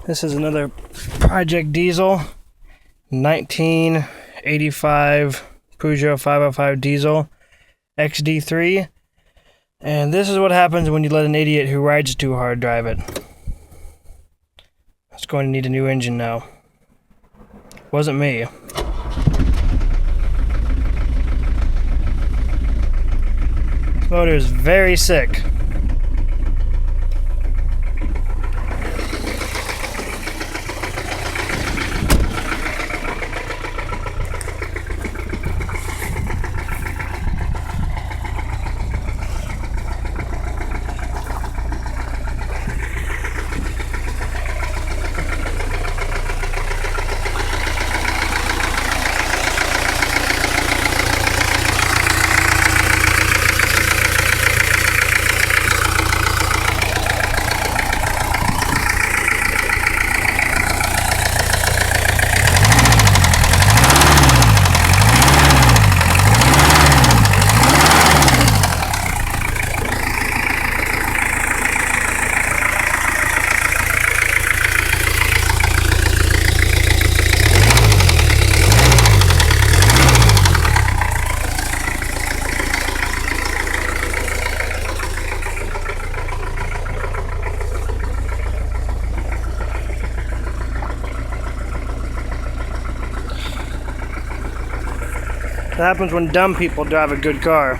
This is another Project Diesel 1985 Peugeot 505 Diesel XD3. And this is what happens when you let an idiot who rides too hard drive it. It's going to need a new engine now. Wasn't me. This motor is very sick. That happens when dumb people drive a good car.